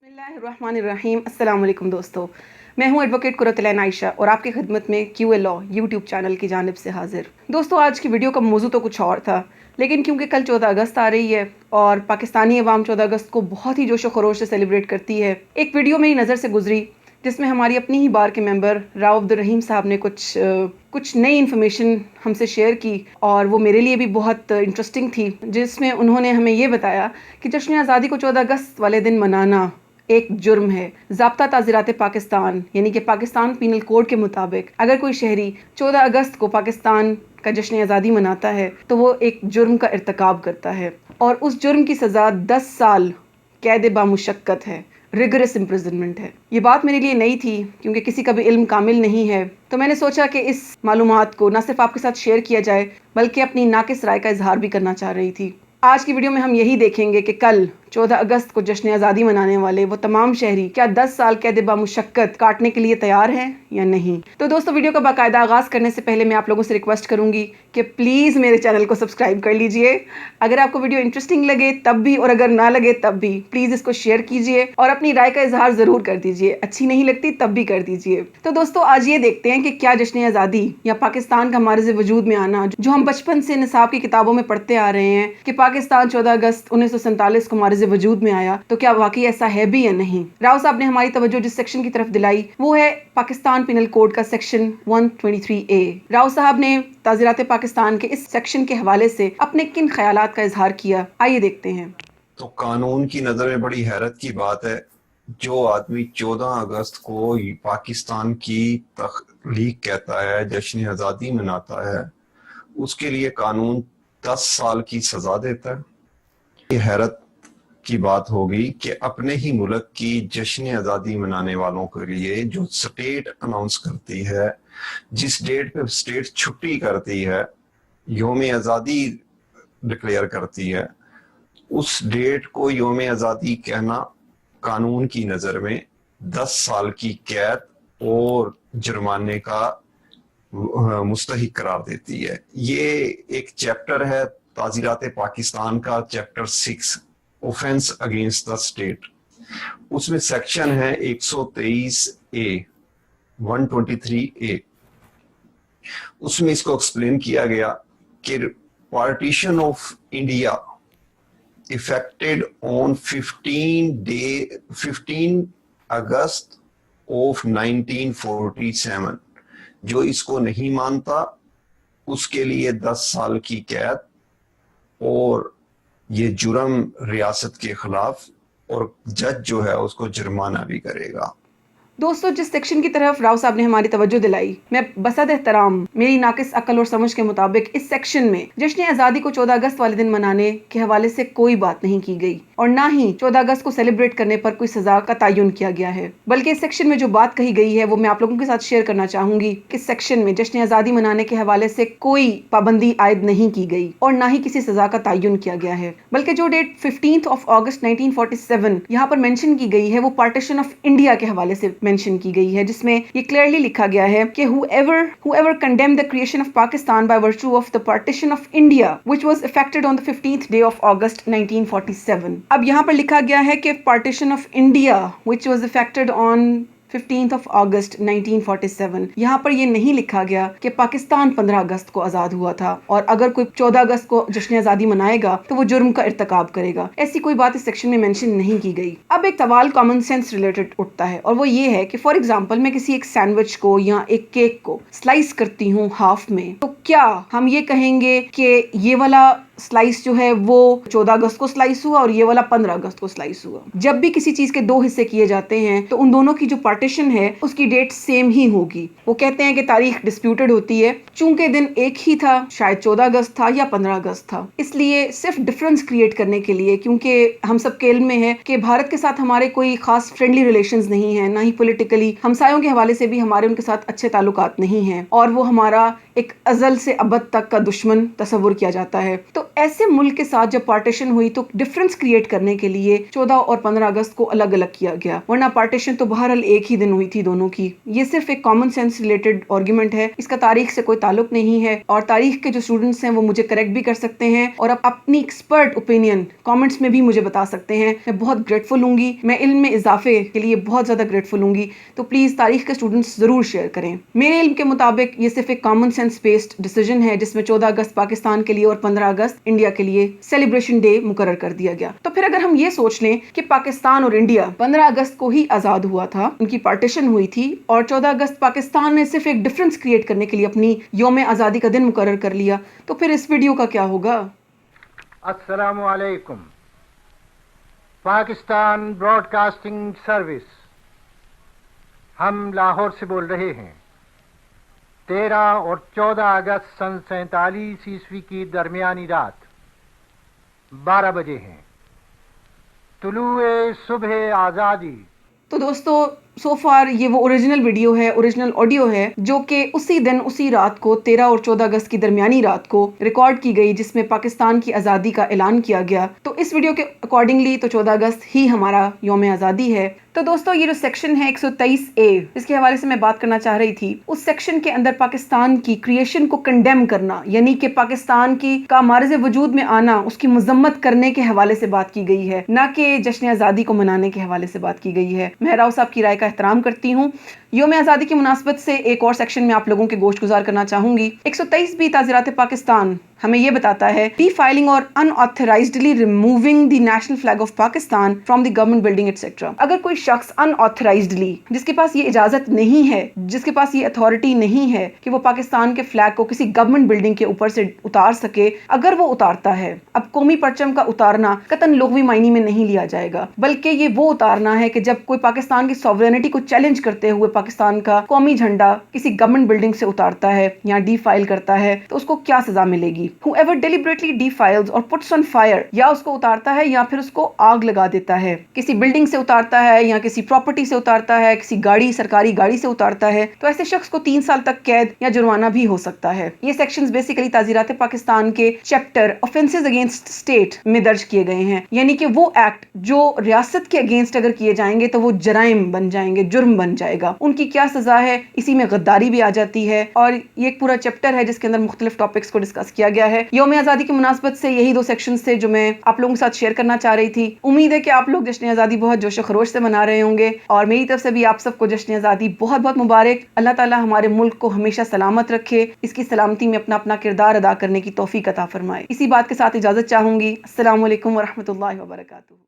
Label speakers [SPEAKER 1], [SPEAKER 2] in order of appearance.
[SPEAKER 1] बिस्मिल्लाहिर्रहमानिर्रहीम। अस्सलाम वालेकुम दोस्तों, मैं हूं एडवोकेट कुर्रतुल आयशा और आपकी खिदमत में क्यू लॉ यूट्यूब चैनल की जानिब से हाजिर। दोस्तों, आज की वीडियो का मौजू तो कुछ और था, लेकिन क्योंकि कल 14 अगस्त आ रही है और पाकिस्तानी अवाम 14 अगस्त को बहुत ही जोशो खरोश से सेलिब्रेट करती है, एक वीडियो मेरी नज़र से गुजरी जिसमें हमारी अपनी ही बार के मेंबर राव अब्दुल रहीम साहब ने कुछ नई इन्फॉर्मेशन हमसे शेयर की और वो मेरे लिए भी बहुत इंटरेस्टिंग थी, जिसमें उन्होंने हमें ये बताया कि जश्न आज़ादी को 14 अगस्त वाले दिन मनाना एक जुर्म है। ज़ाब्ता ताज़ीरात पाकिस्तान यानी कि पाकिस्तान पीनल कोड के मुताबिक अगर कोई शहरी 14 अगस्त को पाकिस्तान का जश्न आज़ादी मनाता है तो वो एक जुर्म का इर्तिकाब करता है और उस जुर्म की सज़ा 10 साल कैद बामुशक्कत है, रिगरस इम्प्रिजनमेंट है। ये बात मेरे लिए नई थी क्योंकि किसी का भी इल्म कामिल नहीं है, तो मैंने सोचा कि इस मालूमात को न सिर्फ आपके साथ शेयर किया जाए बल्कि अपनी नाकिस राय का इजहार भी करना चाह रही थी। आज की वीडियो में हम यही देखेंगे कि कल 14 अगस्त को जश्न आज़ादी मनाने वाले वो तमाम शहरी क्या 10 साल कैद बामुशक्कत काटने के लिए तैयार हैं या नहीं। तो दोस्तों, वीडियो का बाकायदा आगाज़ करने से पहले मैं आप लोगों से रिक्वेस्ट करूंगी कि प्लीज़ मेरे चैनल को सब्सक्राइब कर लीजिए। अगर आपको वीडियो इंटरेस्टिंग लगे तब भी और अगर ना लगे तब भी प्लीज़ इसको शेयर कीजिए और अपनी राय का इजहार ज़रूर कर दीजिए। अच्छी नहीं लगती तब भी कर दीजिए। तो दोस्तों, आज ये देखते हैं कि क्या जश्न आज़ादी या पाकिस्तान का हमारे वजूद में आना, जो हम बचपन से निसाब की किताबों में पढ़ते आ रहे हैं कि पाकिस्तान 14 अगस्त 1947 को हमारे वजूद में आया, तो क्या वाकई ऐसा है भी या नहीं। राव साहब ने हमारी तवज्जो जिस सेक्शन की तरफ दिलाई वो है पाकिस्तान पिनल कोड का सेक्शन 123A। राव साहब ने ताज़ीरात पाकिस्तान के इस सेक्शन के हवाले से अपने किन ख्यालात का इजहार किया, आइए देखते हैं।
[SPEAKER 2] तो कानून की नज़र में बड़ी हैरत की बात है, जो आदमी 14 अगस्त को पाकिस्तान की तख्लीक कहता है, जश्न आज़ादी मनाता है, उसके लिए कानून 10 साल की सज़ा देता है। ये हैरत की बात होगी कि अपने ही मुल्क की जश्न आज़ादी मनाने वालों के लिए जो स्टेट अनाउंस करती है, जिस डेट पे स्टेट छुट्टी करती है, यौम आज़ादी डिक्लेयर करती है, उस डेट को यौम आज़ादी कहना कानून की नज़र में 10 साल की कैद और जुर्माने का मुस्तहिक करार देती है। ये एक चैप्टर है ताज़ीरात पाकिस्तान का, chapter 6 offence against the state. उसमें सेक्शन है 123A 123A। उसमें इसको एक्सप्लेन किया गया कि partition of India effected on 15 August of 1947। जो इसको नहीं मानता उसके लिए 10 साल की कैद और ये जुर्म रियासत के खिलाफ, और जज जो है उसको जुर्माना भी करेगा।
[SPEAKER 1] दोस्तों, जिस सेक्शन की तरफ राव साहब ने हमारी तवज्जो दिलाई, मैं बसद एहतराम मेरी नाकिस अकल और समझ के मुताबिक इस सेक्शन में जश्न आज़ादी को 14 अगस्त वाले दिन मनाने के हवाले से कोई बात नहीं की गई और ना ही 14 अगस्त को सेलिब्रेट करने पर कोई सजा का तयन किया गया है। बल्कि इस सेक्शन में जो बात कही गई है वो मैं आप लोगों के साथ शेयर करना चाहूंगी कि इस सेक्शन में जश्न आज़ादी मनाने के हवाले से कोई पाबंदी आयद नहीं की गई और ना ही किसी सजा का तयन किया गया है। बल्कि जो डेट 15 अगस्त 1947 यहाँ पर मेंशन की गई है वो पार्टीशन ऑफ इंडिया के हवाले से मेंशन की गई है, जिसमें ये क्लियरली लिखा गया है कि whoever condemned the creation of Pakistan by virtue of the partition of India which was effected on the 15th day of August 1947। अब यहाँ पर लिखा गया है कि partition of India which was effected on 15 अगस्त 1947। यहाँ पर ये नहीं लिखा गया कि पाकिस्तान 15 अगस्त को आज़ाद हुआ था और अगर कोई 14 अगस्त को जश्न आज़ादी मनाएगा तो वो जुर्म का इर्तिकाब करेगा। ऐसी कोई बात इस सेक्शन में मेंशन नहीं की गई। अब एक सवाल कॉमन सेंस रिलेटेड उठता है और वो ये है कि फॉर एग्जांपल मैं किसी एक सैंडविच को या एक केक को स्लाइस करती हूँ हाफ में, तो क्या हम ये कहेंगे कि ये वाला स्लाइस जो है वो 14 अगस्त को स्लाइस हुआ और ये वाला 15 अगस्त को स्लाइस हुआ? जब भी किसी चीज के दो हिस्से किए जाते हैं तो उन दोनों की जो पार्टीशन है उसकी डेट सेम ही होगी। वो कहते हैं कि तारीख डिस्प्यूटेड होती है, चूंकि दिन एक ही था, शायद 14 अगस्त था या 15 अगस्त था। इसलिए सिर्फ डिफरेंस क्रिएट करने के लिए, क्योंकि हम सब के इल्म में है कि भारत के साथ हमारे कोई खास फ्रेंडली रिलेशंस नहीं है, ना ही पॉलिटिकली हमसायों के हवाले से भी हमारे उनके साथ अच्छे ताल्लुकात नहीं हैं और वो हमारा एक अजल से अबद तक का दुश्मन तस्वुर किया जाता है। तो ऐसे मुल्क के साथ जब पार्टीशन हुई तो डिफरेंस क्रिएट करने के लिए 14 और 15 अगस्त को अलग अलग किया गया, वरना पार्टीशन तो बहरहाल एक ही दिन हुई थी दोनों की। ये सिर्फ एक कॉमन सेंस रिलेटेड आर्गुमेंट है, इसका तारीख से कोई ताल्लुक नहीं है, और तारीख के जो स्टूडेंट्स हैं वो मुझे करेक्ट भी कर सकते हैं और अपनी एक्सपर्ट ओपिनियन कमेंट्स में भी मुझे बता सकते हैं। मैं बहुत ग्रेटफुल हूँगी, मैं इल्म में इजाफे के लिए बहुत ज़्यादा ग्रेटफुल हूँगी। तो प्लीज़ तारीख के स्टूडेंट्स ज़रूर शेयर करें। मेरे इल्म के मुताबिक ये सिर्फ एक कॉमन सेंस बेस्ड डिसीजन है, जिसमें 14 अगस्त पाकिस्तान के लिए और 15 अगस्त इंडिया के लिए सेलिब्रेशन डे मुकर्रर कर दिया गया। तो फिर अगर हम ये सोच लें कि पाकिस्तान और इंडिया 15 अगस्त को ही आज़ाद हुआ था, उनकी पार्टीशन हुई थी, और 14 अगस्त पाकिस्तान ने सिर्फ एक डिफरेंस क्रिएट करने के लिए अपनी यौम आज़ादी का दिन मुकर्रर कर लिया, तो फिर इस वीडियो का क्या होगा?
[SPEAKER 3] अस्सलामु अलैकुम। पाकिस्तान ब्रॉडकास्टिंग सर्विस, हम लाहौर से बोल रहे हैं। 13 और 14 अगस्त सन 47 ईस्वी की दरमियानी रात 12 बजे हैं। तुलुए सुबह आज़ादी।
[SPEAKER 1] तो दोस्तों सो फार ये वो ओरिजिनल वीडियो है, ओरिजिनल ऑडियो है, जो कि उसी दिन उसी रात को 13 और 14 अगस्त की दरमियानी रात को रिकॉर्ड की गई, जिसमें पाकिस्तान की आज़ादी का ऐलान किया गया। तो इस वीडियो के अकॉर्डिंगली तो 14 अगस्त ही हमारा यौम आज़ादी है। तो दोस्तों ये जो सेक्शन है 123A, जिसके हवाले से मैं बात करना चाह रही थी, उस सेक्शन के अंदर पाकिस्तान की क्रिएशन को कंडेम करना, यानी कि पाकिस्तान की का मार्ज़ वजूद में आना, उसकी मजम्मत करने के हवाले से बात की गई है, ना कि जश्न आज़ादी को मनाने के हवाले से बात की गई है। मैं राव साहब की राय का एहतराम करती हूँ। यौम आज़ादी की मुनासबत से एक और सेक्शन में आप लोगों के गोश्त गुजार करना चाहूंगी। 123B ताज़ीरात पाकिस्तान हमें ये बताता है, डिफाइलिंग और unauthorisedly removing the national flag of Pakistan from the government building etcetera. अगर कोई शख्स अनऑथराइज्डली, जिसके पास ये इजाजत नहीं है, जिसके पास ये अथॉरिटी नहीं है कि वो पाकिस्तान के फ्लैग को किसी गवर्नमेंट बिल्डिंग के ऊपर से उतार सके, अगर वो उतारता है, अब कौमी परचम का उतारना कतन लुग़वी मायने में नहीं लिया जाएगा, बल्कि ये वो उतारना है कि जब कोई पाकिस्तान की सॉवरेनिटी को चैलेंज करते हुए पाकिस्तान का कौमी झंडा किसी गवर्नमेंट बिल्डिंग से उतारता है या डिफाइल करता है, तो उसको क्या सजा मिलेगी। Whoever deliberately defiles or puts on fire, या उसको उतारता है या फिर उसको आग लगा देता है, किसी बिल्डिंग से उतारता है या किसी प्रॉपर्टी से उतारता है, किसी गाड़ी, सरकारी गाड़ी से उतारता है, तो ऐसे शख्स को 3 साल तक कैद या जुर्माना भी हो सकता है। ये सेक्शंस बेसिकली ताज़ीरात पाकिस्तान के चैप्टर ऑफेंसेस अगेंस्ट स्टेट में दर्ज किए गए हैं, यानी कि वो एक्ट जो रियासत के अगेंस्ट अगर किए जाएंगे तो वो जराइम बन जाएंगे, जुर्म बन जाएगा। उनकी क्या सजा है, इसी में गद्दारी भी आ जाती है, और ये एक पूरा चैप्टर है जिसके अंदर मुख्तलिफ टॉपिक्स को डिस्कस किया गया है। यौम आज़ादी की मुनासबत से यही 2 सेक्शन थे जो मैं आप लोगों के साथ शेयर करना चाह रही थी। उम्मीद है कि आप लोग जश्न आज़ादी बहुत जोश खरोश से मना रहे होंगे, और मेरी तरफ से भी आप सबको जश्न आज़ादी बहुत बहुत मुबारक। अल्लाह ताला हमारे मुल्क को हमेशा सलामत रखे, इसकी सलामती में अपना अपना किरदार अदा करने की तौफीक अता फरमाए। इसी बात के साथ इजाजत चाहूंगी। अस्सलामु अलैकुम व रहमतुल्लाहि व बरकातुहू।